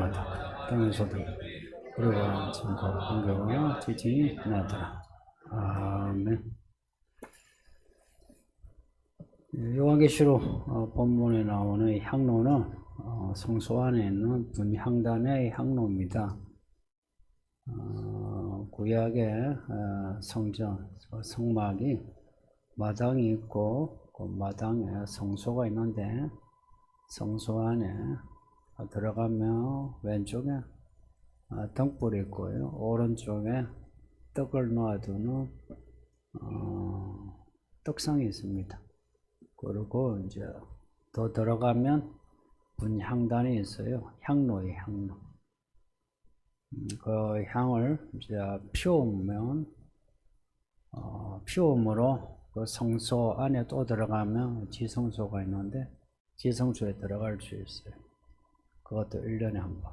나더라. 땅에서도 우리가 참고 반가워 지지 나더라. 아멘. 요한계시록 본문에 나오는 향로는 성소 안에 있는 분향단의 향로입니다. 구약의 성전, 성막이 마당이 있고 그 마당에 성소가 있는데 성소 안에 들어가면 왼쪽에 등불이 있고요. 오른쪽에 떡을 놓아두는 떡상이 있습니다. 그리고 이제 더 들어가면 분향단이 있어요. 향로의 향로. 그 향을 이제 피우면 피움으로 그 성소 안에 또 들어가면 지성소가 있는데 지성소에 들어갈 수 있어요. 그것도 1년에 한 번.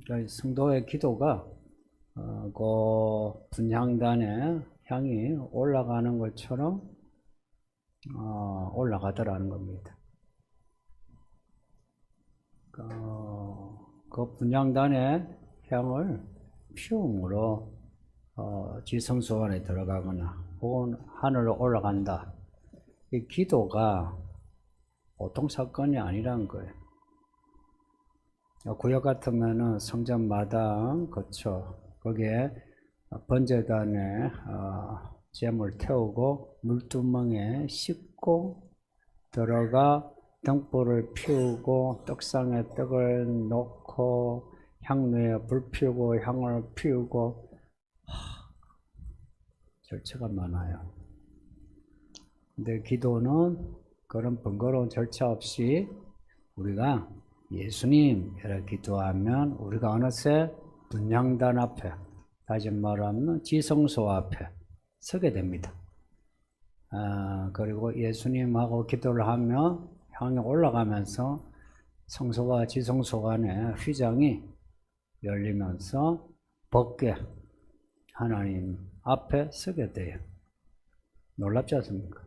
그러니까 성도의 기도가 그 분향단에 향이 올라가는 것처럼 올라가더라는 겁니다. 그 분향단의 향을 피움으로 지성소 안에 들어가거나 혹은 하늘로 올라간다. 이 기도가 보통 사건이 아니라는 거예요. 구약 같으면은 성전 마당 거쳐 거기에 번제단에 잼을 태우고 물두멍에 씻고 들어가 등불을 피우고 떡상에 떡을 놓고 향로에 불 피우고 향을 피우고 절차가 많아요. 근데 기도는 그런 번거로운 절차 없이 우리가 예수님 이렇게 기도하면 우리가 어느새 분향단 앞에, 다시 말하면 지성소 앞에 서게 됩니다. 그리고 예수님하고 기도를 하며 향이 올라가면서 성소와 지성소 간의 휘장이 열리면서 벗게 하나님 앞에 서게 돼요. 놀랍지 않습니까?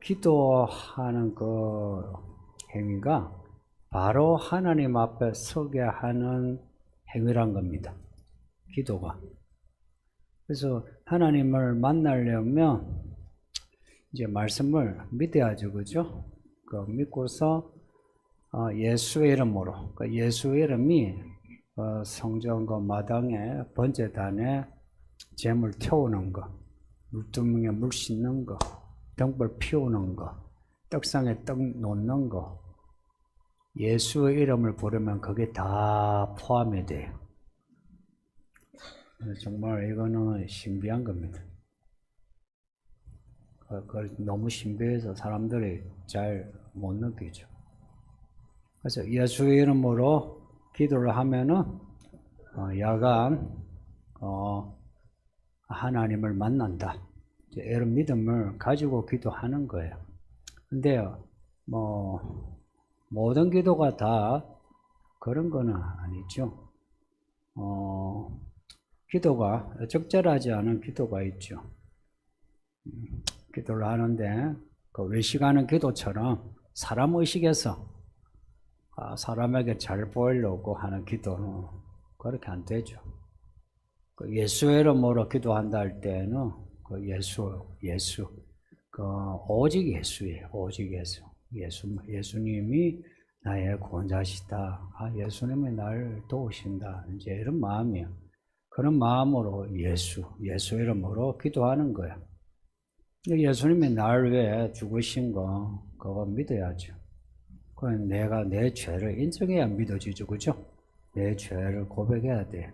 기도하는 그 행위가 바로 하나님 앞에 서게 하는 행위란 겁니다. 기도가. 그래서 하나님을 만나려면 이제 말씀을 믿어야죠, 그죠? 그 믿고서 예수의 이름으로, 그 예수의 이름이 성전 그 마당에 번제단에 잼을 태우는 거, 물두멍에 물 씻는 거, 등불 피우는 거, 떡상에 떡 놓는 거, 예수의 이름을 부르면 그게 다 포함이 돼요. 정말 이거는 신비한 겁니다. 그걸 너무 신비해서 사람들이 잘 못 느끼죠. 그래서 예수의 이름으로 기도를 하면은 야간 하나님을 만난다. 이런 믿음을 가지고 기도하는 거예요. 근데요, 모든 기도가 다 그런 거는 아니죠. 기도가 적절하지 않은 기도가 있죠. 기도를 하는데 그 외식하는 기도처럼 사람 의식에서 사람에게 잘 보이려고 하는 기도는 그렇게 안 되죠. 그 예수의 이름으로 기도한다 할 때는 그 예수, 그 오직 예수예요. 오직 예수. 예수님이 나의 구원자시다. 예수님이 나를 도우신다. 이제 이런 마음이에요. 그런 마음으로 예수 이름으로 기도하는 거야. 예수님이 나를 위해 죽으신 거, 그거 믿어야죠. 그건 내가 내 죄를 인정해야 믿어지죠, 그죠? 내 죄를 고백해야 돼.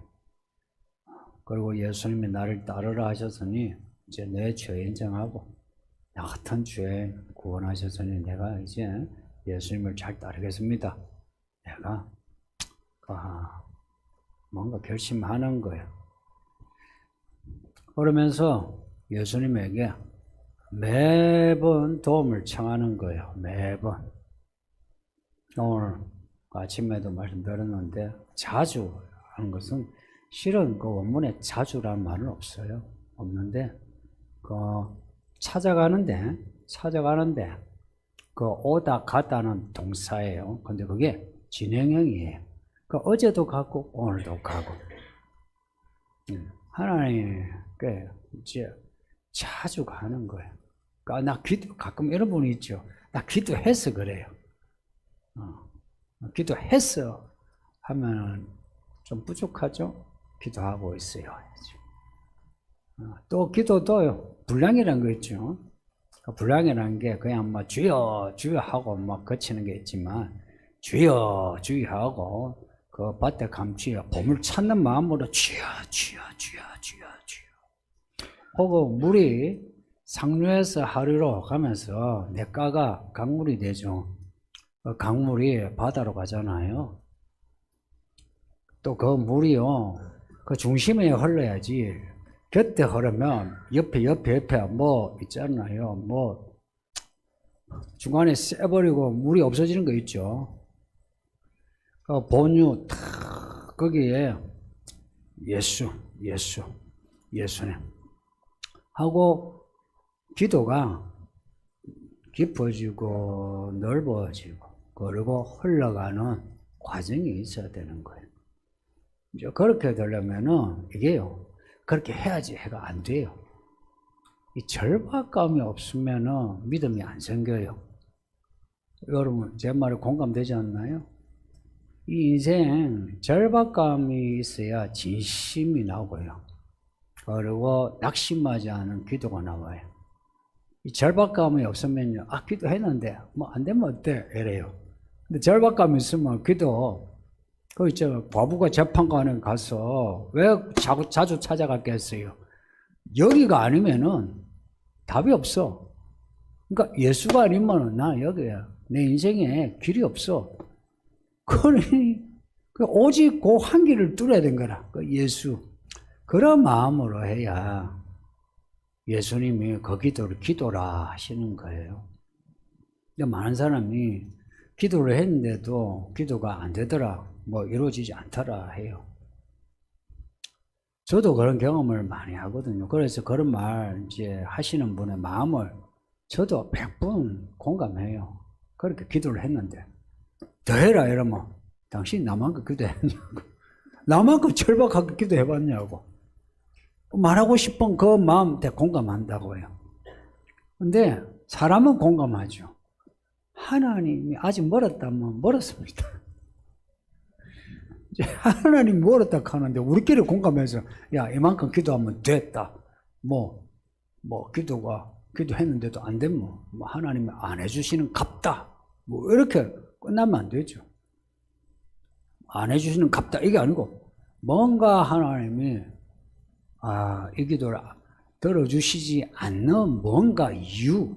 그리고 예수님이 나를 따르라 하셨으니, 이제 내 죄 인정하고, 나 같은 죄 구원하셨으니, 내가 이제 예수님을 잘 따르겠습니다. 내가, 뭔가 결심하는 거예요. 그러면서 예수님에게 매번 도움을 청하는 거예요. 매번. 오늘 아침에도 말씀드렸는데 자주 하는 것은 실은 그 원문에 자주라는 말은 없어요. 없는데 찾아가는데 그 오다 가다는 동사예요. 근데 그게 진행형이에요. 그 어제도 가고 오늘도 가고. 하나님 그 이제 자주 가는 거예요. 그러니까 나 가끔 이런 분이 있죠. 나 기도해서 그래요. 기도해서 하면 좀 부족하죠. 기도하고 있어요. 또 기도도 분량이라는 거 있죠. 분량이라는 게 그냥 뭐 주여 주여 하고 막 거치는 게 있지만 주여 주여 하고 그 밭에 감주여 보물 찾는 마음으로 주여 주여 주여 주여 주여. 혹은 물이 상류에서 하류로 가면서 냇가가 강물이 되죠. 그 강물이 바다로 가잖아요. 또 그 물이요 그 중심에 흘러야지. 곁에 흐르면 옆에 뭐 있잖아요. 뭐 중간에 쎄버리고 물이 없어지는 거 있죠. 그 본유 탁 거기에 예수님 하고 기도가 깊어지고 넓어지고 그리고 흘러가는 과정이 있어야 되는 거예요. 이제 그렇게 되려면은 이게요. 그렇게 해야지 해가 안 돼요. 이 절박감이 없으면은 믿음이 안 생겨요. 여러분 제 말에 공감되지 않나요? 이 인생 절박감이 있어야 진심이 나오고요. 그리고 낙심하지 않은 기도가 나와요. 이 절박감이 없으면요. 기도했는데 뭐 안 되면 어때? 이래요. 근데 절박감이 있으면 기도 그 있죠. 과부가 재판관에 가서 왜 자주 찾아갔겠어요? 여기가 아니면은 답이 없어. 그러니까 예수가 아니면은 나 여기야. 내 인생에 길이 없어. 그러니 오직 그 한 길을 뚫어야 된 거라. 그 예수. 그런 마음으로 해야 예수님이 그 기도를 기도라 하시는 거예요. 근데 많은 사람이 기도를 했는데도 기도가 안 되더라. 뭐 이루어지지 않더라 해요. 저도 그런 경험을 많이 하거든요. 그래서 그런 말 이제 하시는 분의 마음을 저도 100번 공감해요. 그렇게 기도를 했는데 더 해라 이러면 당신 나만큼 기도했냐고 나만큼 절박하게 기도해봤냐고 말하고 싶은 그 마음 때 공감한다고요. 근데 사람은 공감하죠. 하나님이 아직 멀었다면 멀었습니다. 하나님 멀었다 하는데 우리끼리 공감해서 야 이만큼 기도하면 됐다. 뭐 기도했는데도 안 되면 뭐 하나님이 안 해주시는 값다. 뭐 이렇게 끝나면 안 되죠. 안 해주시는 값다 이게 아니고 뭔가 하나님이 이 기도를 들어주시지 않는 뭔가 이유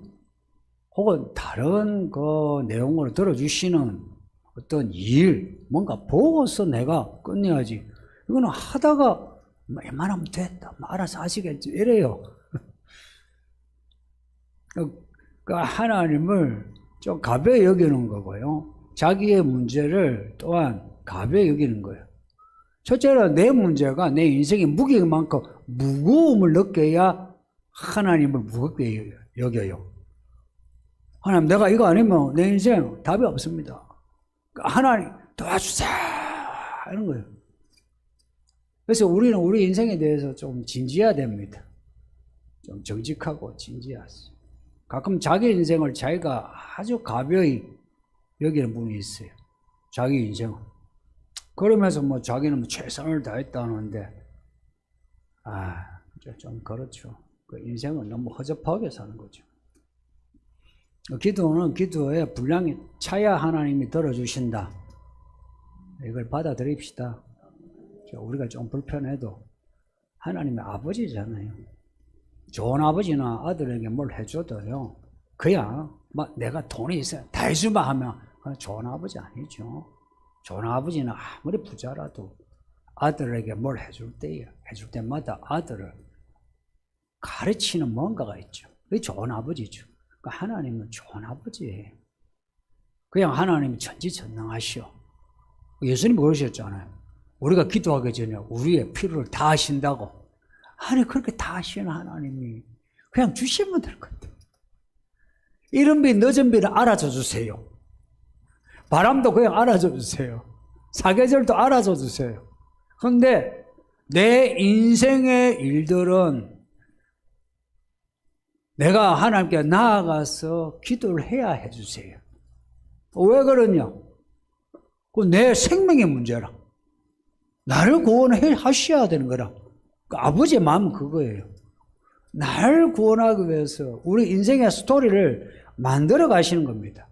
혹은 다른 그 내용으로 들어주시는 어떤 일, 뭔가 보고서 내가 끝내야지. 이거는 하다가 웬만하면 됐다. 알아서 하시겠지. 이래요. 그러니까 하나님을 좀 가벼이 여기는 거고요. 자기의 문제를 또한 가벼이 여기는 거예요. 첫째로 내 문제가 내 인생의 무게만큼 무거움을 느껴야 하나님을 무겁게 여겨요. 하나님 내가 이거 아니면 내 인생 답이 없습니다. 하나님 도와주세요 이런 거예요. 그래서 우리는 우리 인생에 대해서 좀 진지해야 됩니다. 좀 정직하고 진지하세요. 가끔 자기 인생을 자기가 아주 가벼이 여기는 분이 있어요. 자기 인생을. 그러면서 뭐 자기는 최선을 다했다는데 좀 그렇죠. 그 인생은 너무 허접하게 사는 거죠. 기도는 기도에 분량이 차야 하나님이 들어주신다. 이걸 받아들입시다. 우리가 좀 불편해도 하나님의 아버지잖아요. 좋은 아버지나 아들에게 뭘 해줘도요. 그냥 막 내가 돈이 있어야 다 해주마 하면 좋은 아버지 아니죠. 좋은 아버지는 아무리 부자라도 아들에게 뭘 해줄 때마다 아들을 가르치는 뭔가가 있죠. 그게 좋은 아버지죠. 그러니까 하나님은 좋은 아버지예요. 그냥 하나님이 전지전능하시오. 예수님 그러셨잖아요. 우리가 기도하기 전에 우리의 필요를 다 하신다고. 아니 그렇게 다 하시는 하나님이 그냥 주시면 될 건데. 이른 비 늦은 비는 알아줘 주세요. 바람도 그냥 알아줘 주세요. 사계절도 알아줘 주세요. 그런데 내 인생의 일들은 내가 하나님께 나아가서 기도를 해야 해주세요. 왜 그러냐? 그 내 생명의 문제라. 나를 구원해 하셔야 되는 거라. 그 아버지의 마음은 그거예요. 나를 구원하기 위해서 우리 인생의 스토리를 만들어 가시는 겁니다.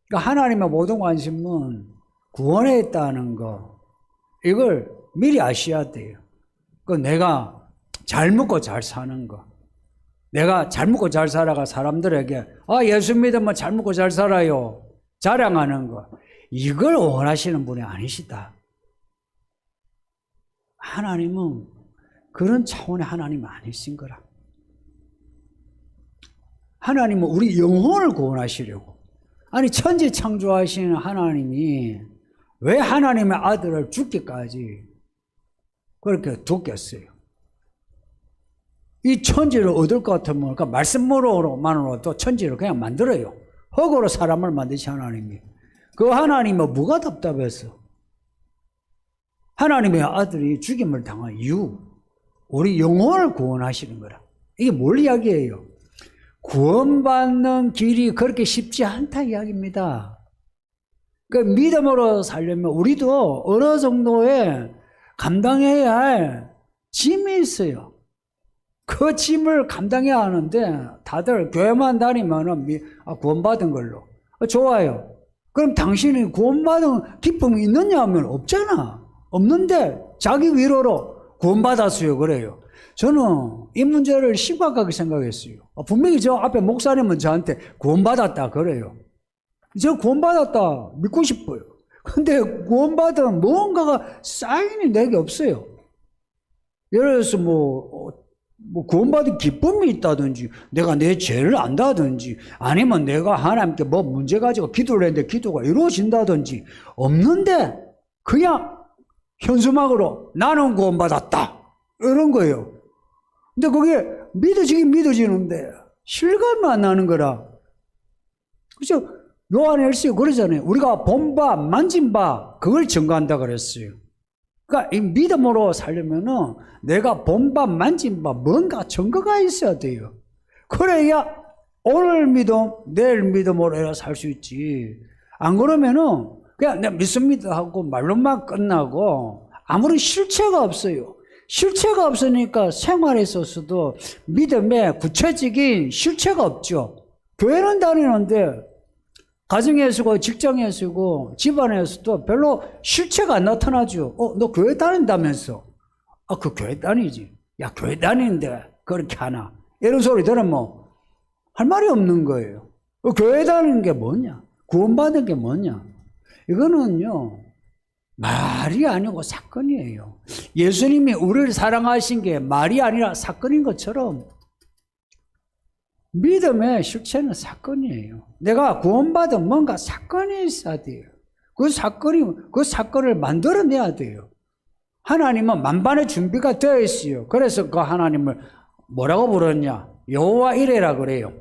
그러니까 하나님의 모든 관심은 구원에 있다는 거, 이걸 미리 아셔야 돼요. 그 내가 잘 먹고 잘 사는 거, 내가 잘 먹고 잘 살아가 사람들에게 예수 믿으면 잘 먹고 잘 살아요 자랑하는 거, 이걸 원하시는 분이 아니시다. 하나님은 그런 차원의 하나님이 아니신 거라. 하나님은 우리 영혼을 구원하시려고. 아니 천지 창조하시는 하나님이 왜 하나님의 아들을 죽기까지 그렇게 뒀겠어요? 이 천지를 얻을 것 같으면 그러니까 말씀으로만으로도 천지를 그냥 만들어요. 흙으로 사람을 만드신 하나님이. 그 하나님은 뭐가 답답해서? 하나님의 아들이 죽임을 당한 이유, 우리 영혼을 구원하시는 거라. 이게 뭘 이야기해요? 구원받는 길이 그렇게 쉽지 않다 이야기입니다. 그 믿음으로 살려면 우리도 어느 정도의 감당해야 할 짐이 있어요. 그 짐을 감당해야 하는데 다들 교회만 다니면 구원받은 걸로 좋아요. 그럼 당신이 구원받은 기쁨이 있느냐 하면 없잖아. 없는데 자기 위로로 구원받았어요 그래요. 저는 이 문제를 심각하게 생각했어요. 분명히 저 앞에 목사님은 저한테 구원받았다 그래요. 저 구원받았다 믿고 싶어요. 근데 구원받은 무언가가 사인이 내게 없어요. 예를 들어서 구원받은 기쁨이 있다든지, 내가 내 죄를 안다든지, 아니면 내가 하나님께 문제 가지고 기도를 했는데 기도가 이루어진다든지 없는데 그냥 현수막으로 나는 구원받았다 이런 거예요. 근데 그게 믿어지긴 믿어지는데 실감이 안 나는 거라. 그래서 요한 1서 그러잖아요. 우리가 본 바 만진 바 그걸 증거한다 그랬어요. 그러니까 이 믿음으로 살려면은 내가 본 바 만진 바 뭔가 증거가 있어야 돼요. 그래야 오늘 믿음 내일 믿음으로 해야 살 수 있지. 안 그러면은 그냥 내가 믿습니다 하고 말로만 끝나고 아무런 실체가 없어요. 실체가 없으니까 생활에 있어서도 믿음에 구체적인 실체가 없죠. 교회는 다니는데 가정에 쓰고 직장에 쓰고 집안에서도 별로 실체가 안 나타나죠. 너 교회 다닌다면서? 그 교회 다니지. 야 교회 다니는데 그렇게 하나? 이런 소리 들으면 할 말이 없는 거예요. 교회 다니는 게 뭐냐? 구원받은 게 뭐냐? 이거는요 말이 아니고 사건이에요. 예수님이 우리를 사랑하신 게 말이 아니라 사건인 것처럼 믿음의 실체는 사건이에요. 내가 구원받은 뭔가 사건이 있어야 돼요. 그 사건을 만들어내야 돼요. 하나님은 만반의 준비가 되어 있어요. 그래서 그 하나님을 뭐라고 부르냐? 여호와 이레라 그래요.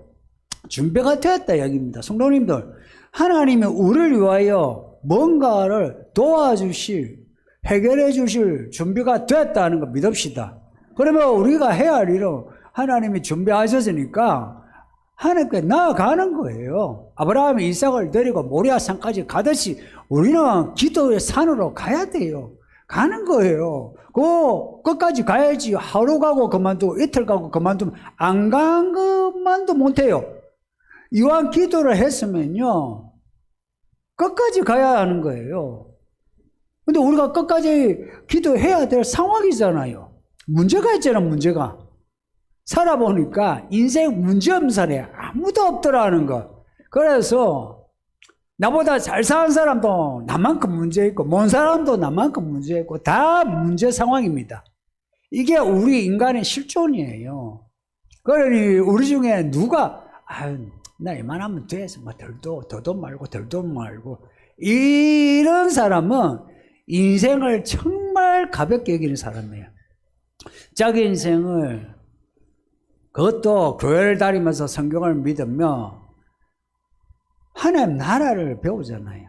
준비가 되었다 여기입니다. 성도님들, 하나님이 우리를 위하여 뭔가를 도와주실, 해결해 주실 준비가 되었다는 거 믿읍시다. 그러면 우리가 해야 할 일은 하나님이 준비하셨으니까 하나님께 나아가는 거예요. 아브라함이 이삭을 데리고 모리아 산까지 가듯이 우리는 기도의 산으로 가야 돼요. 가는 거예요. 끝까지 가야지. 하루 가고 그만두고 이틀 가고 그만두면 안 간 것만도 못해요. 이왕 기도를 했으면요 끝까지 가야 하는 거예요. 근데 우리가 끝까지 기도해야 될 상황이잖아요. 문제가 있잖아. 문제가 살아보니까 인생 문제 없는 사람이 아무도 없더라는 거. 그래서 나보다 잘 사는 사람도 나만큼 문제 있고 못 사람도 나만큼 문제 있고 다 문제 상황입니다. 이게 우리 인간의 실존이에요. 그러니 우리 중에 누가 나 이만하면 돼서 더도 말고 이런 사람은 인생을 정말 가볍게 여기는 사람이에요. 자기 인생을 그것도 교회를 다니면서 성경을 믿으며 하나님 나라를 배우잖아요.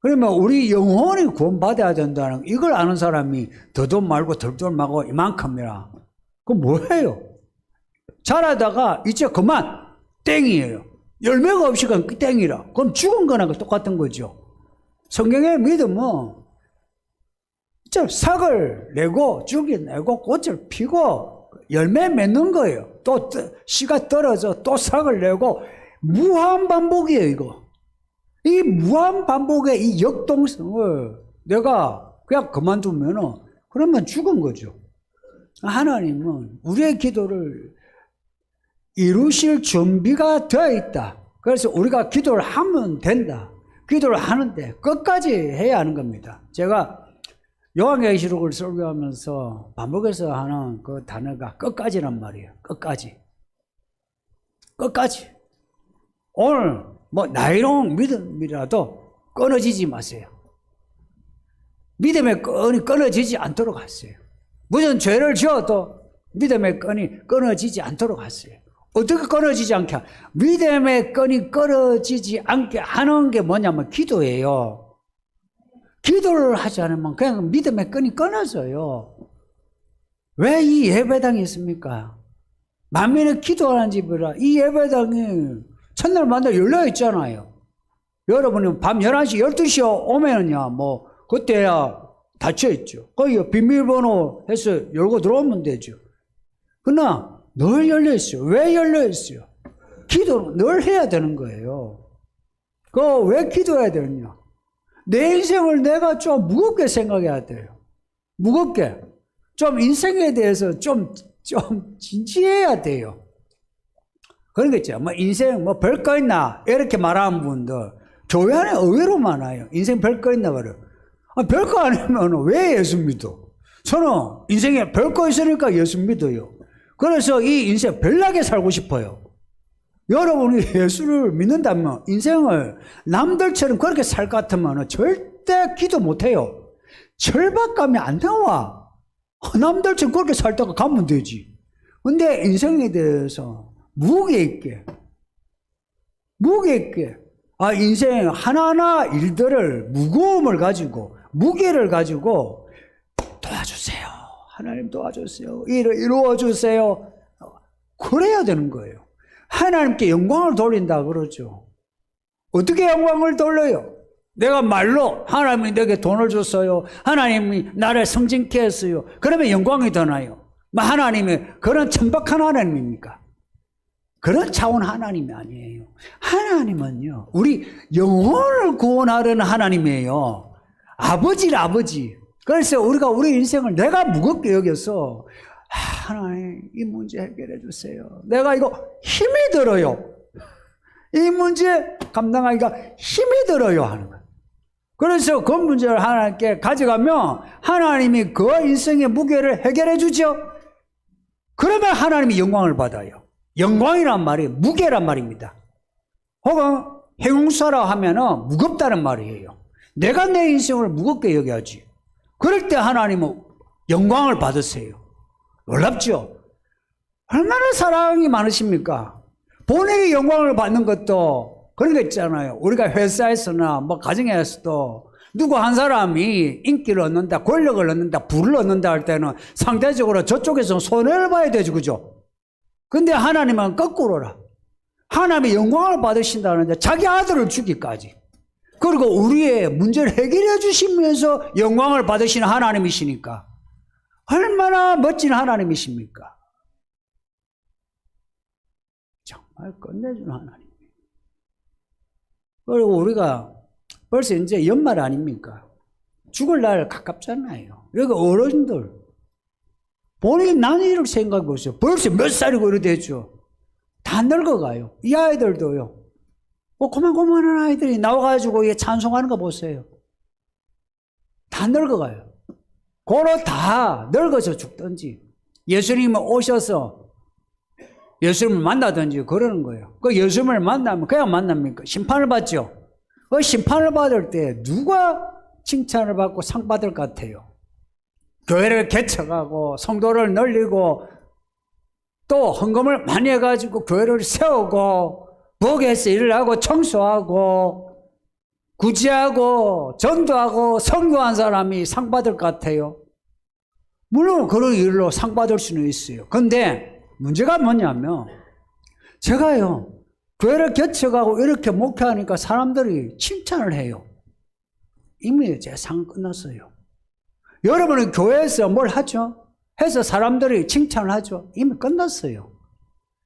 그러면 우리 영혼이 구원받아야 된다는 이걸 아는 사람이 더도 말고 덜도 말고 이만큼이라. 그건 뭐예요? 자라다가 이제 그만 땡이에요. 열매가 없이 그냥 땡이라. 그럼 죽은 거나 똑같은 거죠. 성경에 믿으면 진짜 삭을 내고 죽이 내고 꽃을 피고 열매 맺는 거예요. 또 씨가 떨어져 또 삭을 내고 무한 반복이에요, 이거. 이 무한 반복의 이 역동성을 내가 그냥 그만두면은 그러면 죽은 거죠. 하나님은 우리의 기도를 이루실 준비가 되어 있다. 그래서 우리가 기도를 하면 된다. 기도를 하는데 끝까지 해야 하는 겁니다. 제가 요한계시록을 설교하면서 반복해서 하는 그 단어가 끝까지란 말이에요. 끝까지. 끝까지. 오늘 뭐 나이롱 믿음이라도 끊어지지 마세요. 믿음의 끈이 끊어지지 않도록 하세요. 무슨 죄를 지어도 믿음의 끈이 끊어지지 않도록 하세요. 어떻게 끊어지지 않게? 믿음의 끈이 끊어지지 않게 하는 게 뭐냐면 기도예요. 기도를 하지 않으면 그냥 믿음의 끈이 끊어져요. 왜 이 예배당이 있습니까? 만민의 기도하는 집이라 이 예배당이 첫날 만날 열려 있잖아요. 여러분이 밤 11시, 12시에 오면은요, 뭐, 그때야 닫혀 있죠. 거기 비밀번호 해서 열고 들어오면 되죠. 그러나 늘 열려 있어요. 왜 열려 있어요? 기도는 늘 해야 되는 거예요. 그 왜 기도해야 되느냐? 내 인생을 내가 좀 무겁게 생각해야 돼요. 무겁게. 좀 인생에 대해서 좀 진지해야 돼요. 그런 거 있죠. 뭐 인생 뭐 별거 있나? 이렇게 말하는 분들 교회 안에 의외로 많아요. 인생 별거 있나 말이에요. 별거 아니면 왜 예수 믿어? 저는 인생에 별거 있으니까 예수 믿어요. 그래서 이 인생 별나게 살고 싶어요. 여러분이 예수를 믿는다면 인생을 남들처럼 그렇게 살 것 같으면 절대 기도 못해요. 절박감이 안 나와. 남들처럼 그렇게 살다가 가면 되지. 근데 인생에 대해서 무게 있게 인생 하나하나 일들을 무거움을 가지고 무게를 가지고 도와주세요. 하나님 도와주세요. 일을 이루어주세요. 그래야 되는 거예요. 하나님께 영광을 돌린다 그러죠. 어떻게 영광을 돌려요? 내가 말로 하나님이 내게 돈을 줬어요. 하나님이 나를 성진케 했어요. 그러면 영광이 더 나요. 하나님이 그런 천박한 하나님입니까? 그런 차원 하나님이 아니에요. 하나님은요, 우리 영혼을 구원하려는 하나님이에요. 아버지라 아버지. 그래서 우리가 우리 인생을 내가 무겁게 여겨서 하나님 이 문제 해결해 주세요. 내가 이거 힘이 들어요. 이 문제 감당하기가 힘이 들어요 하는 거예요. 그래서 그 문제를 하나님께 가져가면 하나님이 그 인생의 무게를 해결해 주죠. 그러면 하나님이 영광을 받아요. 영광이란 말이 무게란 말입니다. 혹은 해용사라 하면은 무겁다는 말이에요. 내가 내 인생을 무겁게 여겨야지. 그럴 때 하나님은 영광을 받으세요. 놀랍죠? 얼마나 사랑이 많으십니까? 본인이 영광을 받는 것도 그런 거 있잖아요. 우리가 회사에서나 뭐 가정에서도 누구 한 사람이 인기를 얻는다, 권력을 얻는다, 부를 얻는다 할 때는 상대적으로 저쪽에서 손해를 봐야 되죠. 그죠? 근데 하나님은 거꾸로라. 하나님이 영광을 받으신다는데 자기 아들을 주기까지. 그리고 우리의 문제를 해결해 주시면서 영광을 받으시는 하나님이시니까 얼마나 멋진 하나님이십니까? 정말 끝내주는 하나님. 그리고 우리가 벌써 이제 연말 아닙니까? 죽을 날 가깝잖아요. 여기 어른들 본인 나이를 생각해 보세요. 벌써 몇 살이고 이래 되죠. 다 늙어가요. 이 아이들도요. 고만고만한 아이들이 나와가지고 찬송하는 거 보세요. 다 늙어가요. 고로 다 늙어서 죽든지 예수님이 오셔서 예수님을 만나든지 그러는 거예요. 그 예수님을 만나면 그냥 만납니까? 심판을 받죠. 그 심판을 받을 때 누가 칭찬을 받고 상 받을 것 같아요? 교회를 개척하고 성도를 늘리고 또 헌금을 많이 해가지고 교회를 세우고 부엌에서 일을 하고 청소하고 구제하고 전도하고 선교한 사람이 상 받을 것 같아요? 물론 그런 일로 상 받을 수는 있어요. 근데 문제가 뭐냐면 제가요 교회를 개척하고 이렇게 목회하니까 사람들이 칭찬을 해요. 이미 제 상 끝났어요. 여러분은 교회에서 뭘 하죠? 해서 사람들이 칭찬을 하죠. 이미 끝났어요.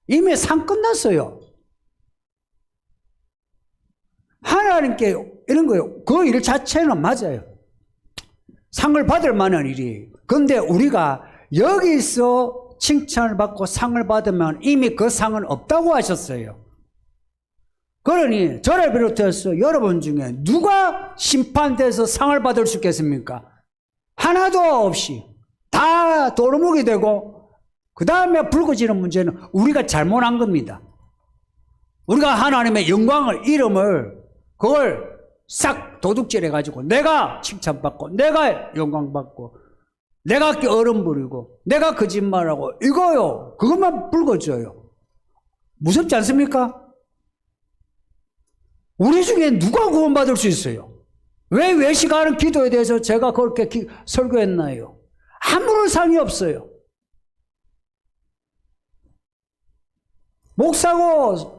이미 상 끝났어요. 하나님께 이런 거예요. 그 일 자체는 맞아요. 상을 받을 만한 일이에요. 그런데 우리가 여기서 칭찬을 받고 상을 받으면 이미 그 상은 없다고 하셨어요. 그러니 저를 비롯해서 여러분 중에 누가 심판돼서 상을 받을 수 있겠습니까? 하나도 없이 다 도루묵이 되고 그 다음에 불거지는 문제는 우리가 잘못한 겁니다. 우리가 하나님의 영광을 이름을 그걸 싹 도둑질해가지고 내가 칭찬받고 내가 영광받고 내가 어른 부리고 내가 거짓말하고 이거요 그것만 불거져요. 무섭지 않습니까? 우리 중에 누가 구원받을 수 있어요? 왜 외식하는 기도에 대해서 제가 그렇게 설교했나요? 아무런 상이 없어요. 목사고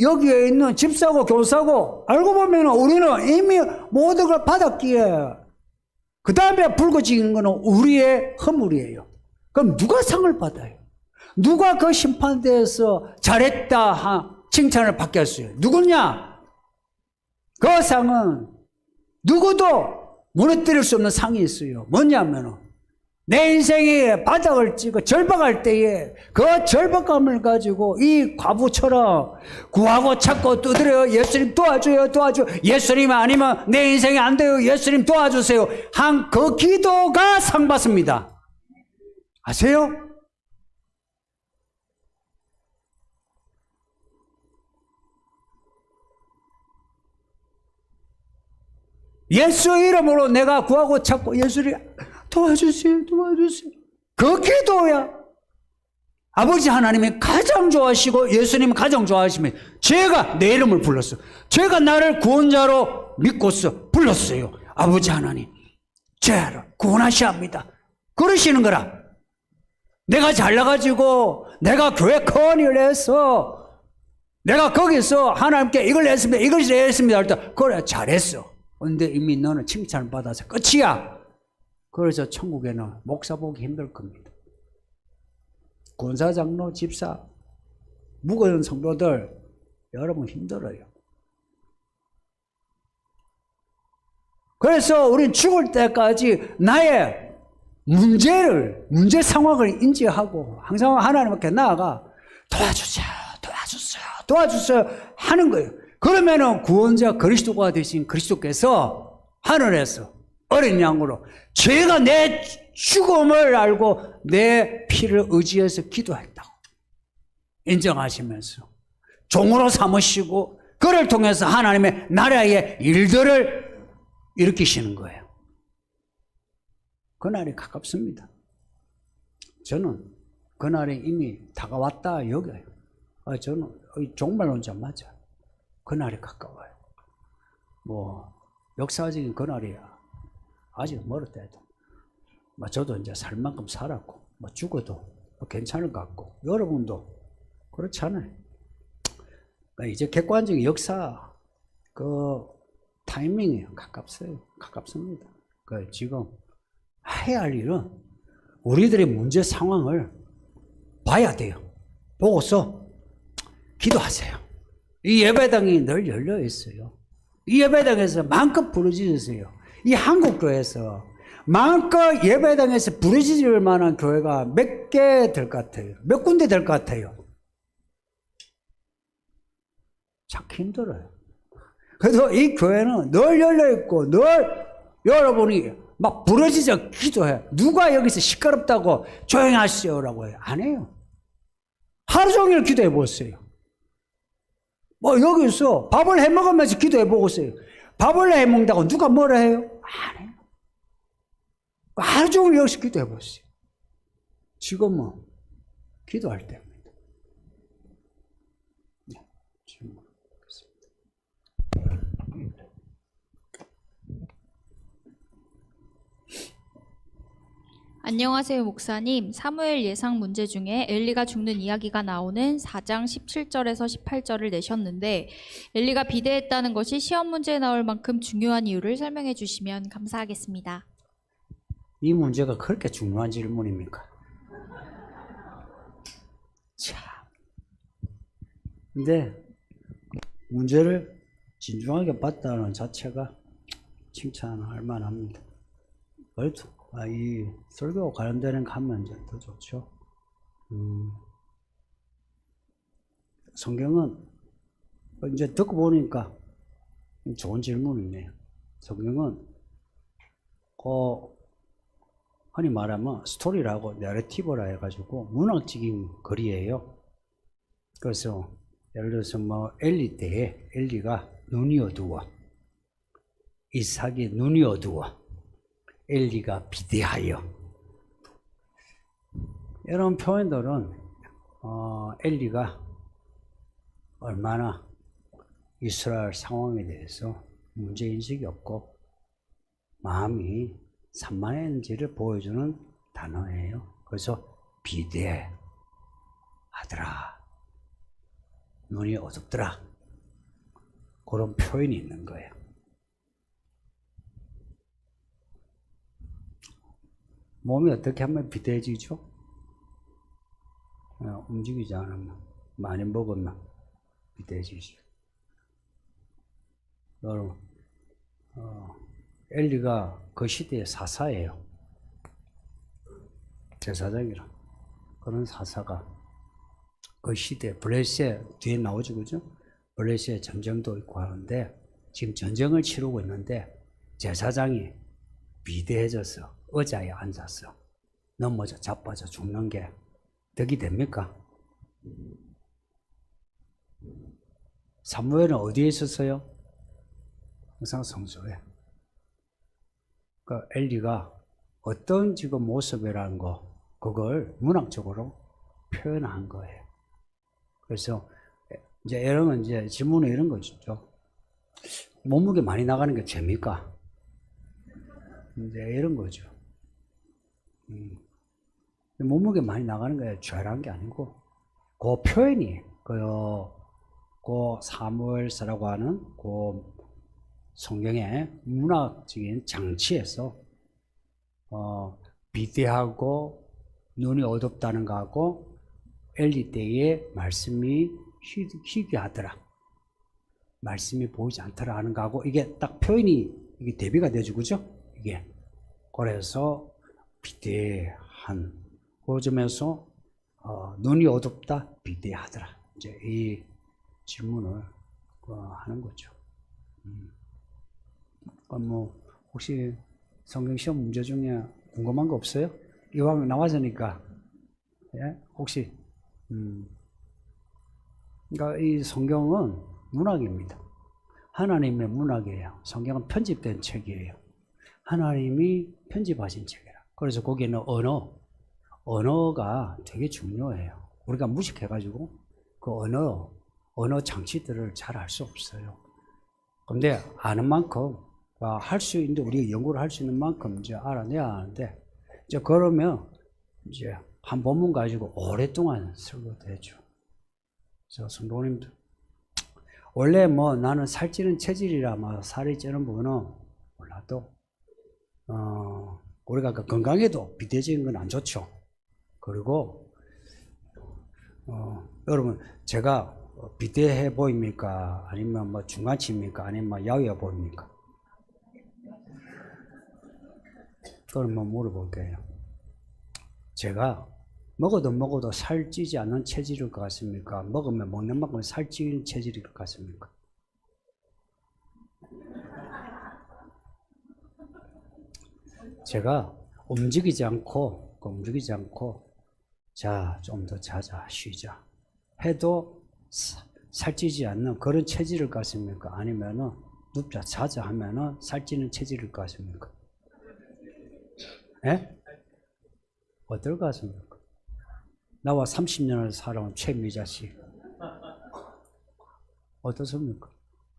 여기에 있는 집사고 교사고 알고 보면 우리는 이미 모든 걸 받았기에 그 다음에 불거지는 것은 우리의 허물이에요. 그럼 누가 상을 받아요? 누가 그 심판대에서 잘했다 칭찬을 받겠어요? 누구냐? 그 상은 누구도 무너뜨릴 수 없는 상이 있어요. 뭐냐면 내 인생에 바닥을 찍어 절박할 때에 그 절박감을 가지고 이 과부처럼 구하고 찾고 두드려요. 예수님 도와줘요. 도와줘. 예수님 아니면 내 인생이 안 돼요. 예수님 도와주세요. 한 그 기도가 상 받습니다. 아세요? 예수 이름으로 내가 구하고 찾고 예수님 도와주세요. 도와주세요. 그 기도야. 아버지 하나님이 가장 좋아하시고 예수님이 가장 좋아하시면 제가 내 이름을 불렀어. 제가 나를 구원자로 믿고서 불렀어요. 아버지 하나님 죄를 구원하셔야 합니다. 그러시는 거라. 내가 잘나가지고 내가 교회 큰 일을 해서 내가 거기서 하나님께 이걸 했습니다. 이걸 했습니다. 할 때 그래 잘했어. 근데 이미 너는 칭찬을 받아서 끝이야. 그래서 천국에는 목사 보기 힘들 겁니다. 권사, 장로, 집사, 무거운 성도들 여러분 힘들어요. 그래서 우린 죽을 때까지 나의 문제 상황을 인지하고 항상 하나님 앞에 나아가 도와주세요, 도와주세요, 도와주세요 하는 거예요. 그러면은 구원자 그리스도가 되신 그리스도께서 하늘에서 어린 양으로 죄가 내 죽음을 알고 내 피를 의지해서 기도했다고 인정하시면서 종으로 삼으시고 그를 통해서 하나님의 나라의 일들을 일으키시는 거예요. 그날이 가깝습니다. 저는 그날이 이미 다가왔다 여겨요. 저는 종말론자 맞아요. 그날이 가까워요. 뭐 역사적인 그날이야. 아직 멀었다 해도 저도 이제 살 만큼 살았고 죽어도 괜찮을 것 같고 여러분도 그렇잖아요. 이제 객관적인 역사 그 타이밍이 가깝습니다. 지금 해야 할 일은 우리들의 문제 상황을 봐야 돼요. 보고서 기도하세요. 이 예배당이 늘 열려 있어요. 이 예배당에서 마음껏 부르짖으세요. 이 한국교회에서 마음껏 예배당에서 부르짖을 만한 교회가 몇 개 될 것 같아요? 몇 군데 될 것 같아요? 찾기 힘들어요. 그래서 이 교회는 늘 열려있고 늘 여러분이 막 부르짖어 기도해. 누가 여기서 시끄럽다고 조용히 하시오라고 해요? 안 해요. 하루 종일 기도해 보세요. 여기서 밥을 해 먹으면서 기도해 보세요. 밥을 해 먹는다고 누가 뭐라 해요? 안 해요. 하루 종일 여기서 기도해 보세요. 지금은 기도할 때입니다. 안녕하세요, 목사님. 사무엘 예상 문제 중에 엘리가 죽는 이야기가 나오는 4장 17절에서 18절을 내셨는데 엘리가 비대했다는 것이 시험 문제에 나올 만큼 중요한 이유를 설명해 주시면 감사하겠습니다. 이 문제가 그렇게 중요한 질문입니까? 참. 근데 문제를 진중하게 봤다는 자체가 칭찬할 만합니다. 그래도 이 설교 관련되는 거 하면 이제 더 좋죠. 성경은 이제 듣고 보니까 좋은 질문이네요. 성경은 흔히 말하면 스토리라고 내러티브라 해가지고 문학적인 글이에요. 그래서 예를 들어서 뭐 엘리 때에 엘리가 눈이 어두워, 이삭이 눈이 어두워, 엘리가 비대하여, 이런 표현들은 엘리가 얼마나 이스라엘 상황에 대해서 문제인식이 없고 마음이 산만했는지를 보여주는 단어예요. 그래서 비대하더라, 눈이 어둡더라, 그런 표현이 있는 거예요. 몸이 어떻게 하면 비대해지죠? 움직이지 않으면, 많이 먹으면 비대해지죠. 여러분, 엘리가 그 시대의 사사예요. 제사장이라. 그런 사사가 그 시대, 블레셋 뒤에 나오죠, 그죠? 블레셋 전쟁도 있고 하는데 지금 전쟁을 치르고 있는데 제사장이 비대해져서 의자에 앉아서 넘어져 자빠져 죽는 게 덕이 됩니까? 사무엘은 어디에 있었어요? 항상 성소에. 그 엘리가 어떤 지금 모습이라는 거, 그걸 문학적으로 표현한 거예요. 그래서 이제 이런 이제 질문은 이런 거죠. 몸무게 많이 나가는 게 죄입니까? 이제 이런 거죠. 몸무게 많이 나가는 게 죄라는 게 아니고, 그 표현이 그 사무엘서라고 하는 그 성경의 문학적인 장치에서 비대하고 눈이 어둡다는 거하고 엘리 때의 말씀이 희귀하더라, 말씀이 보이지 않더라 하는 거하고 이게 딱 표현이 이게 대비가 되죠, 그죠? 이게 그래서 비대한 그 점에서 눈이 어둡다, 비대하더라, 이제 이 질문을 하는 거죠. 뭐 혹시 성경 시험 문제 중에 궁금한 거 없어요? 이왕 나와서니까, 예? 혹시 그러니까 이 성경은 문학입니다. 하나님의 문학이에요. 성경은 편집된 책이에요. 하나님이 편집하신 책이라. 그래서 거기에는 언어가 되게 중요해요. 우리가 무식해가지고 그 언어 장치들을 잘 알 수 없어요. 근데 아는 만큼 할 수 있는데 우리가 연구를 할 수 있는 만큼 이제 알아내야 하는데, 이제 그러면 이제 한 본문 가지고 오랫동안 설교되죠. 그래서 성도님들, 원래 뭐 나는 살찌는 체질이라 막 살이 찌는 부분은 몰라도 우리가 건강에도 비대해지는 건 안 좋죠. 그리고 여러분, 제가 비대해 보입니까? 아니면 뭐 중간치입니까? 아니면 뭐 야위어 보입니까? 그러면 물어볼게요. 제가 먹어도 살찌지 않는 체질일 것 같습니까? 먹으면 먹는 만큼 살찌는 체질일 것 같습니까? 제가 움직이지 않고 자, 좀 더 자자, 쉬자 해도 살찌지 않는 그런 체질일 것 같습니까? 아니면은 눕자, 자자 하면은 살찌는 체질일 것 같습니까? 예? 어떨 것 같습니까? 나와 30년을 살아온 최미자 씨, 어떻습니까?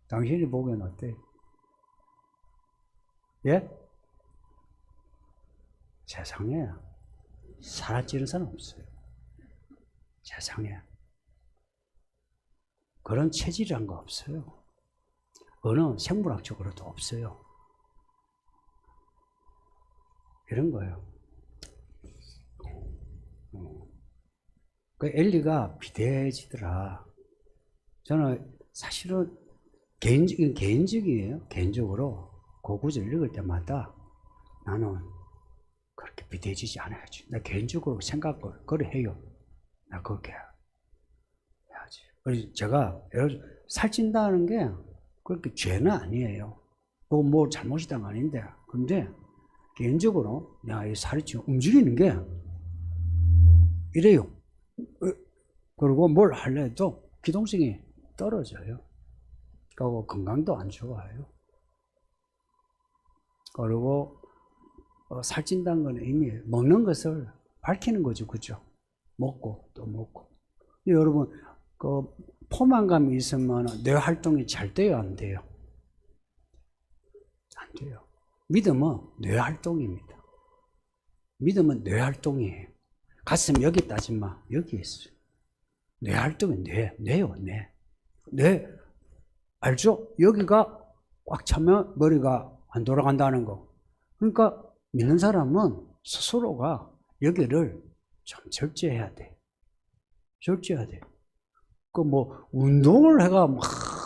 당신이 보기엔 어때요? 예? 세상에, 사라지는 사람 없어요. 세상에. 그런 체질이란 거 없어요. 어느 생물학적으로도 없어요. 이런 거예요. 그 엘리가 비대해지더라. 저는 사실은 개인적이에요. 개인적으로 그 구절 읽을 때마다 나는 그렇게 비대해지지 않아야지. 나 개인적으로 생각을 그래 해요. 나 그렇게 해야지. 그래서 제가 살찐다는 게 그렇게 죄는 아니에요. 또 뭐 잘못이다 아닌데. 근데 개인적으로 내가 이 살이 찌고 움직이는 게 이래요. 그리고 뭘 할래도 기동성이 떨어져요. 그리고 건강도 안 좋아요. 그리고 살찐다는 건 이미 먹는 것을 밝히는 거죠. 그죠? 먹고 또 먹고. 여러분, 그 포만감이 있으면 뇌 활동이 잘 돼요? 안 돼요? 안 돼요. 믿음은 뇌 활동입니다. 믿음은 뇌 활동이에요. 가슴 여기 따지 마. 여기 있어요. 뇌 활동이 뇌요, 뇌. 뇌, 알죠? 여기가 꽉 차면 머리가 안 돌아간다는 거. 그러니까 믿는 사람은 스스로가 여기를 좀 절제해야 돼. 절제해야 돼. 그 뭐 운동을 해가 막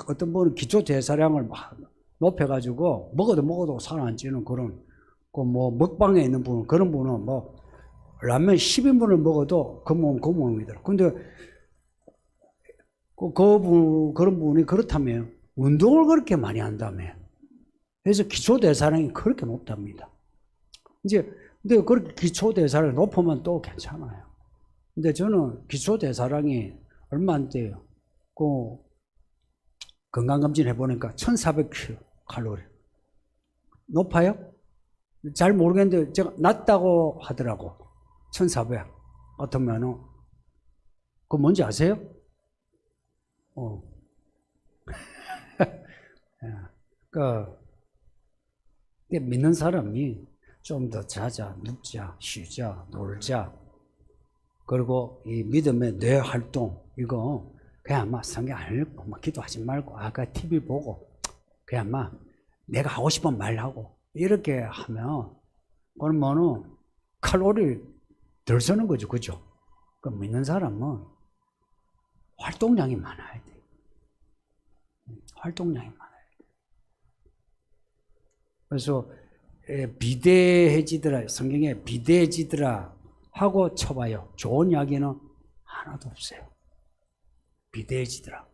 어떤 분은 기초 대사량을 막 높여가지고 먹어도 살 안 찌는 그런 그 뭐 먹방에 있는 분 그런 분은 뭐 라면 10인분을 먹어도 그 몸이더라. 근데 그런 분이 그렇다면 운동을 그렇게 많이 한다며. 그래서 기초 대사량이 그렇게 높답니다. 근데 그렇게 기초 대사량이 높으면 또 괜찮아요. 근데 저는 기초 대사량이 얼마 안 돼요. 그 건강검진 해보니까 1400kcal. 높아요? 잘 모르겠는데 제가 낮다고 하더라고. 1400. 같으면은 그거 뭔지 아세요? 믿는 사람이 좀 더 자자, 눕자, 쉬자, 놀자. 그리고 이 믿음의 뇌 활동, 이거 그냥 아마 성경 안 읽고, 막 기도하지 말고, 아까 TV 보고, 그냥 아마 내가 하고 싶은 말 하고, 이렇게 하면, 그러면은 칼로리 덜 쓰는 거죠. 그죠? 그 믿는 사람은 활동량이 많아야 돼. 활동량이 많아야 돼. 그래서 비대해지더라, 성경에 비대해지더라 하고 쳐봐요. 좋은 이야기는 하나도 없어요. 비대해지더라.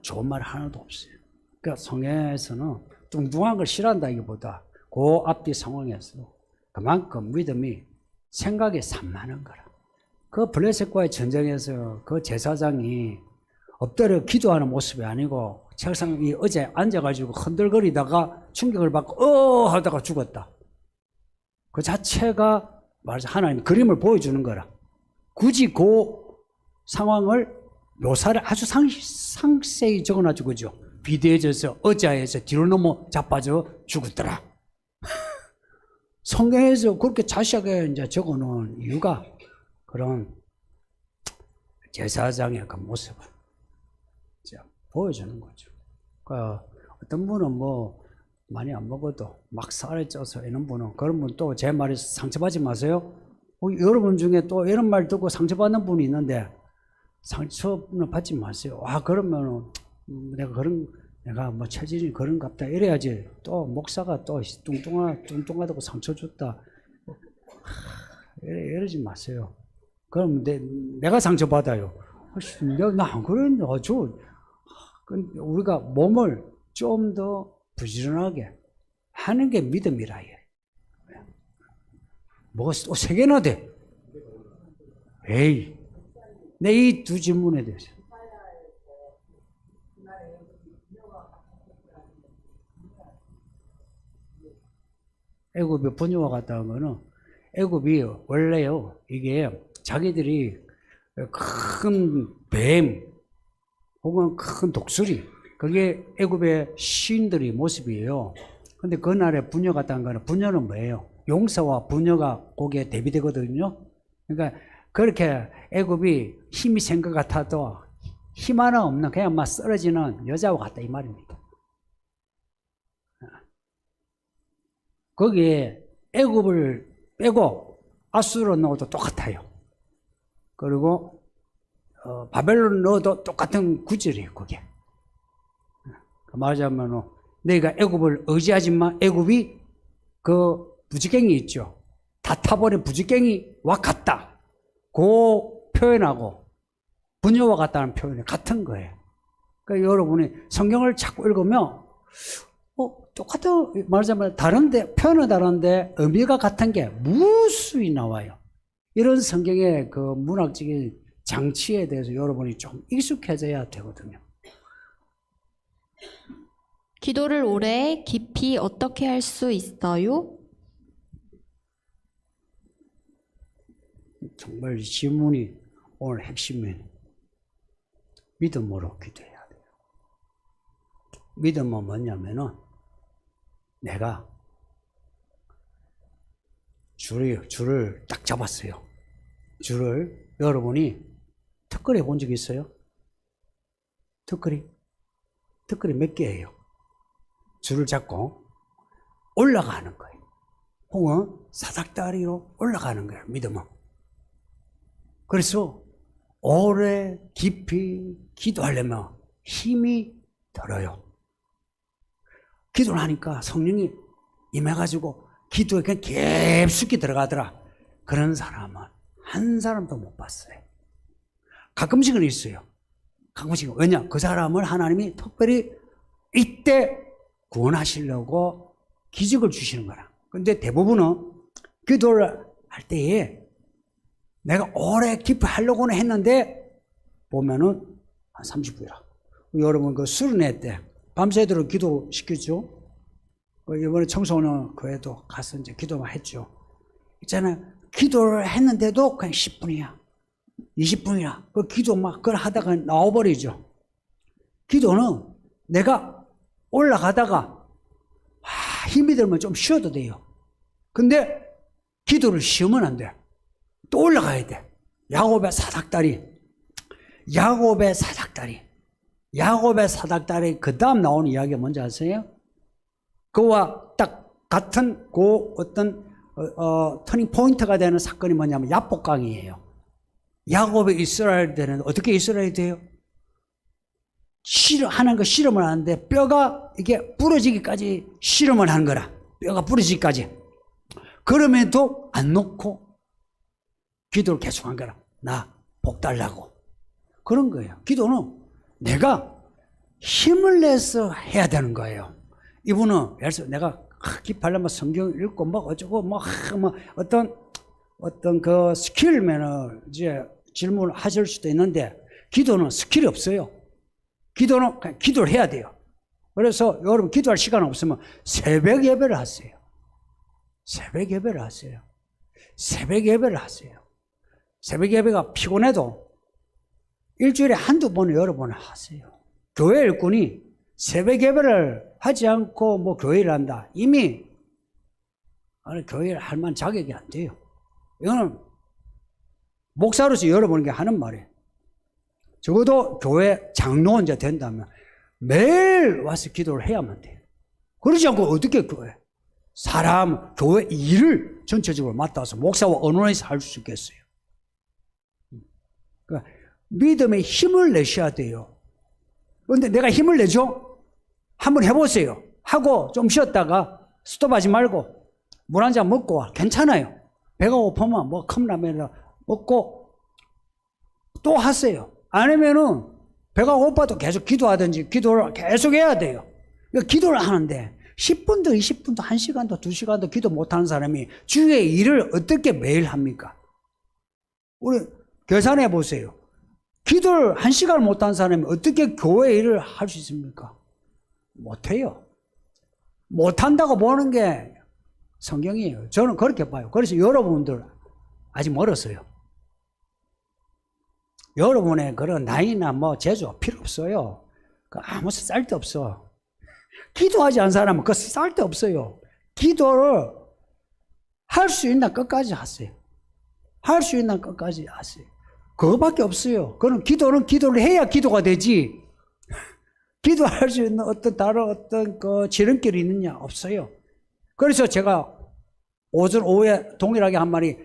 좋은 말 하나도 없어요. 그러니까 성경에서는 뚱뚱한 걸 싫어한다기보다 그 앞뒤 상황에서 그만큼 믿음이 생각에 산만한 거라. 그 블레셋과의 전쟁에서 그 제사장이 엎드려 기도하는 모습이 아니고 책상 위에 의자에 앉아가지고 흔들거리다가 충격을 받고 하다가 죽었다. 그 자체가 말해서 하나님 그림을 보여주는 거라. 굳이 그 상황을 묘사를 아주 상세히 적어놔주고 그죠. 비대해져서 의자에서 뒤로 넘어 자빠져 죽었더라. 성경에서 그렇게 자세하게 이제 적어놓은 이유가 그런 제사장의 그 모습을 보여주는 거죠. 그러니까 어떤 분은 뭐 많이 안 먹어도 막 살에 쪄서 이런 분은 그런 분 또 제 말에 상처받지 마세요. 여러분 중에 또 이런 말 듣고 상처받는 분이 있는데 상처는 받지 마세요. 그러면은 내가 뭐 체질이 그런갑다 이래야지 또 목사가 또 뚱뚱하다고 상처 줬다 이러지 마세요. 그럼 내가 상처 받아요. 나 안 그랬는데 우리가 몸을 좀 더 부지런하게 하는 게 믿음이라 해. 뭐가 또 3개나 돼? 에이, 내 이 두 질문에 대해서. 애굽의 분유와 같다는 거는 애굽이 원래요, 이게 자기들이 큰 뱀 혹은 큰 독수리, 그게 애굽의 시인들의 모습이에요. 근데 그날의 분유 같다는 거는, 분유는 뭐예요? 용서와 분노가 거기에 대비되거든요. 그러니까 그렇게 애굽이 힘이 센 것 같아도 힘 하나 없는 그냥 막 쓰러지는 여자와 같다 이 말입니다. 거기에 애굽을 빼고 아수르 넣어도 똑같아요. 그리고 바벨론 넣어도 똑같은 구절이에요. 그게 말하자면 너희가 애굽을 의지하지 마. 애굽이 그 부지깽이 있죠. 다 타버린 부지깽이와 같다. 그 표현하고 분유와 같다는 표현이 같은 거예요. 그러니까 여러분이 성경을 자꾸 읽으면 똑같은 말하자면 다른데 표현은 다른데 의미가 같은 게 무수히 나와요. 이런 성경의 그 문학적인 장치에 대해서 여러분이 좀 익숙해져야 되거든요. 기도를 오래 깊이 어떻게 할 수 있어요? 정말 이 질문이 오늘 핵심이에요. 믿음으로 기도해야 돼요. 믿음은 뭐냐면은 내가 줄을 딱 잡았어요. 줄을 여러분이 턱걸이 해본 적 있어요? 턱걸이 몇 개예요? 줄을 잡고 올라가는 거예요. 혹은 사닥다리로 올라가는 거예요. 믿음은. 그래서 오래 깊이 기도하려면 힘이 들어요. 기도를 하니까 성령이 임해가지고 기도에 그냥 깊숙이 들어가더라. 그런 사람은 한 사람도 못 봤어요. 가끔씩은 있어요. 가끔씩은. 왜냐? 그 사람을 하나님이 특별히 이때 구원하시려고 기적을 주시는 거라. 근데 대부분은 기도를 할 때에 내가 오래 깊이 하려고는 했는데 보면은 한 30분이라. 여러분 그 수련회 때 밤새도록 기도 시켰죠. 이번에 청소년 교회도 가서 이제 기도만 했죠. 있잖아요. 기도를 했는데도 그냥 10분이야. 20분이야. 그 기도 막 그걸 하다가 나와버리죠. 기도는 내가 올라가다가 힘이 들면 좀 쉬어도 돼요. 근데 기도를 쉬면 안 돼. 또 올라가야 돼. 야곱의 사닥다리. 그 다음 나오는 이야기가 뭔지 아세요? 그와 딱 같은 그 어떤 터닝 포인트가 되는 사건이 뭐냐면 야복강이에요. 야곱의 이스라엘들은 어떻게 이스라엘이 돼요? 하는 거 실험을 하는데 뼈가 이게 부러지기까지 실험을 하는 거라. 뼈가 부러지기까지. 그럼에도 안 놓고 기도를 계속한 거라. 나 복 달라고. 그런 거예요. 기도는 내가 힘을 내서 해야 되는 거예요. 이분은 예를 들어서 내가 깊이하려면 성경 읽고 뭐 어쩌고 뭐 어떤 그 스킬면은 이제 질문을 하실 수도 있는데 기도는 스킬이 없어요. 기도는 그냥 기도를 해야 돼요. 그래서 여러분 기도할 시간 없으면 새벽 예배를 하세요. 새벽 예배가 피곤해도 일주일에 한두 번은 여러분 하세요. 교회 일꾼이 새벽 예배를 하지 않고 뭐 교회를 한다. 이미 교회를 할 만한 자격이 안 돼요. 이거는 목사로서 여러분에게 하는 말이에요. 적어도 교회 장로원자 된다면 매일 와서 기도를 해야만 돼요. 그러지 않고 어떻게 교회 일을 전체적으로 맡아서 목사와 언론에서 할 수 있겠어요. 그러니까 믿음의 힘을 내셔야 돼요. 그런데 내가 힘을 내죠? 한번 해보세요. 하고 좀 쉬었다가 스톱하지 말고 물 한 잔 먹고 와. 괜찮아요. 배가 고프면 뭐 컵라면을 먹고 또 하세요. 아니면은 배가 고파도 계속 기도하든지 기도를 계속 해야 돼요. 그러니까 기도를 하는데 10분도 20분도 1시간도 2시간도 기도 못하는 사람이 주의 일을 어떻게 매일 합니까? 우리 계산해 보세요. 기도를 1시간을 못하는 사람이 어떻게 교회 일을 할 수 있습니까? 못해요. 못한다고 보는 게 성경이에요. 저는 그렇게 봐요. 그래서 여러분들 아직 멀었어요. 여러분의 그런 나이나 뭐 재주 필요 없어요. 아무 쓸데없어. 기도하지 않은 사람은 그 쓸데없어요. 기도를 할 수 있나 끝까지 하세요. 할 수 있나 끝까지 하세요. 그거밖에 없어요. 그는 기도는 기도를 해야 기도가 되지. 기도할 수 있는 어떤 다른 어떤 그 지름길이 있느냐? 없어요. 그래서 제가 오전 오후에 동일하게 한 말이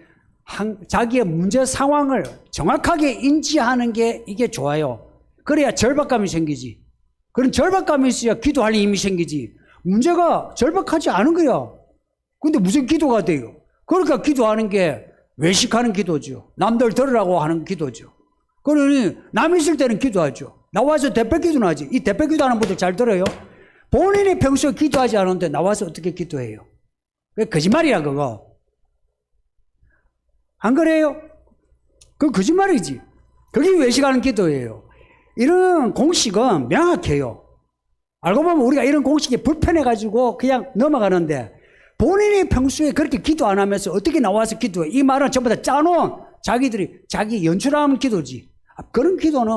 자기의 문제 상황을 정확하게 인지하는 게 이게 좋아요. 그래야 절박감이 생기지. 그런 절박감이 있어야 기도할 힘이 생기지. 문제가 절박하지 않은 거야. 근데 무슨 기도가 돼요? 그러니까 기도하는 게 외식하는 기도죠. 남들 들으라고 하는 기도죠. 그러니 남 있을 때는 기도하죠. 나와서 대표 기도는 하지. 이 대표 기도하는 분들 잘 들어요. 본인이 평소에 기도하지 않았는데 나와서 어떻게 기도해요? 그게 거짓말이야 그거. 안 그래요? 그건 거짓말이지. 그게 외식하는 기도예요. 이런 공식은 명확해요. 알고 보면 우리가 이런 공식이 불편해가지고 그냥 넘어가는데 본인이 평소에 그렇게 기도 안 하면서 어떻게 나와서 기도해? 이 말은 전부 다 짜놓은 자기 연출하는 기도지. 그런 기도는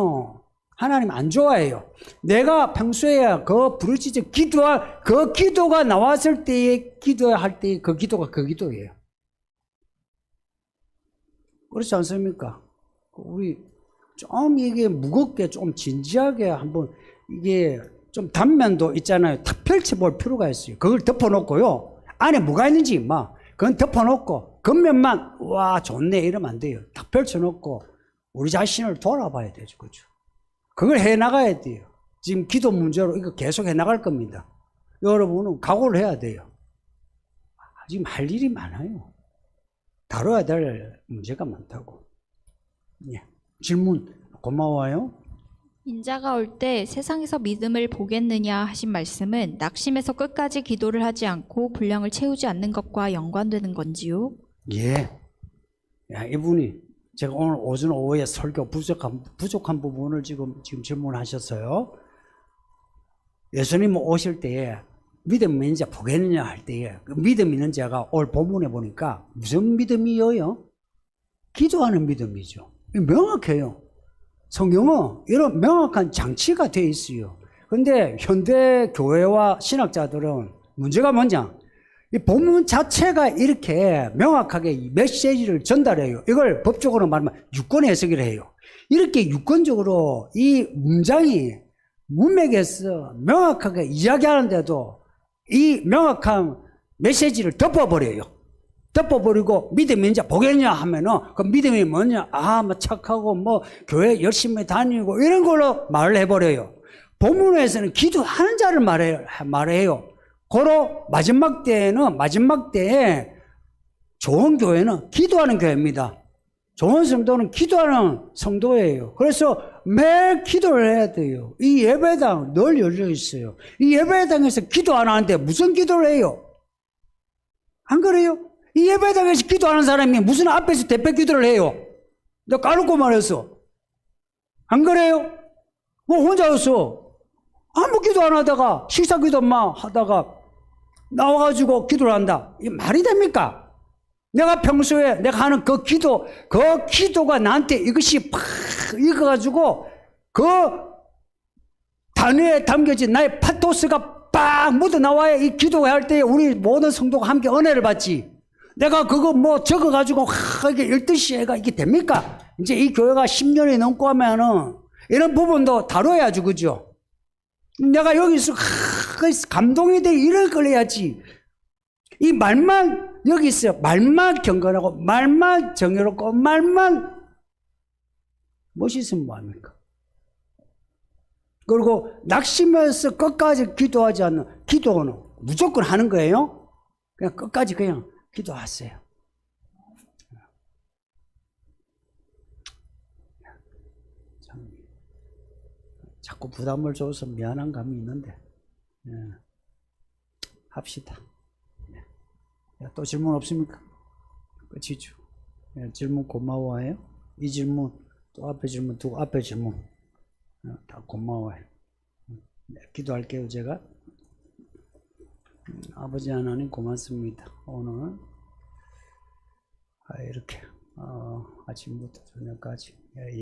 하나님 안 좋아해요. 내가 평소에 그 부르짖어 기도할 그 기도가 나왔을 때에 기도할 때 그 기도가 그 기도예요. 그렇지 않습니까? 우리 좀 이게 무겁게 좀 진지하게 한번 이게 좀 단면도 있잖아요. 탁 펼쳐볼 필요가 있어요. 그걸 덮어놓고요. 안에 뭐가 있는지 그건 덮어놓고 겉면만 와 좋네 이러면 안 돼요. 탁 펼쳐놓고 우리 자신을 돌아봐야 되죠. 그죠? 그걸 해나가야 돼요. 지금 기도 문제로 이거 계속 해나갈 겁니다. 여러분은 각오를 해야 돼요. 지금 할 일이 많아요. 다뤄야 될 문제가 많다고. 예. 질문 고마워요. 인자가 올 때 세상에서 믿음을 보겠느냐 하신 말씀은 낙심해서 끝까지 기도를 하지 않고 분량을 채우지 않는 것과 연관되는 건지요? 예. 야, 이분이 제가 오늘 오전 오후에 설교 부족한 부분을 지금 질문하셨어요. 예수님 오실 때에 믿음 있는 자 보겠느냐 할 때에 그 믿음 있는 자가 오늘 본문에 보니까 무슨 믿음이에요? 기도하는 믿음이죠. 명확해요. 성경은 이런 명확한 장치가 되어 있어요. 그런데 현대 교회와 신학자들은 문제가 뭐냐? 이 본문 자체가 이렇게 명확하게 메시지를 전달해요. 이걸 법적으로 말하면 유권 해석을 해요. 이렇게 유권적으로 이 문장이 문맥에서 명확하게 이야기하는데도 이 명확한 메시지를 덮어버려요. 덮어버리고 믿음이 이제 보겠냐 하면은 그 믿음이 뭐냐? 뭐 착하고 뭐 교회 열심히 다니고 이런 걸로 말을 해버려요. 본문에서는 기도하는 자를 말해요. 고로 마지막 때에 좋은 교회는 기도하는 교회입니다. 좋은 성도는 기도하는 성도예요. 그래서 매일 기도를 해야 돼요. 이 예배당 늘 열려 있어요. 이 예배당에서 기도 안 하는데 무슨 기도를 해요? 안 그래요? 이 예배당에서 기도하는 사람이 무슨 앞에서 대표 기도를 해요? 내가 까놓고 말했어. 안 그래요? 뭐 혼자였어. 아무 기도 안 하다가 식사 기도만 하다가 나와가지고 기도를 한다. 이게 말이 됩니까? 내가 평소에 내가 하는 그 기도가 나한테 이것이 팍 익어가지고 그 단위에 담겨진 나의 파토스가 빡 묻어나와야 이 기도할 때 우리 모든 성도가 함께 은혜를 받지. 내가 그거 뭐 적어가지고 이게 읽듯이 해가 이게 됩니까? 이제 이 교회가 10년이 넘고 하면은 이런 부분도 다뤄야죠. 그죠? 내가 여기서 감동이 돼 이럴 걸 해야지. 이 말만 여기 있어요. 말만 경건하고 말만 정의롭고 말만 멋있으면 뭐합니까? 그리고 낙심해서 끝까지 기도하지 않는 기도는 무조건 하는 거예요. 그냥 끝까지 그냥 기도하세요. 참, 자꾸 부담을 줘서 미안한 감이 있는데 합시다. 또 질문 없습니까? 끝이죠. 질문 고마워요. 이 질문 또 앞에 질문 두고 앞에 질문 다 고마워요. 기도할게요. 제가 아버지 하나님 고맙습니다. 오늘 이렇게 아침부터 저녁까지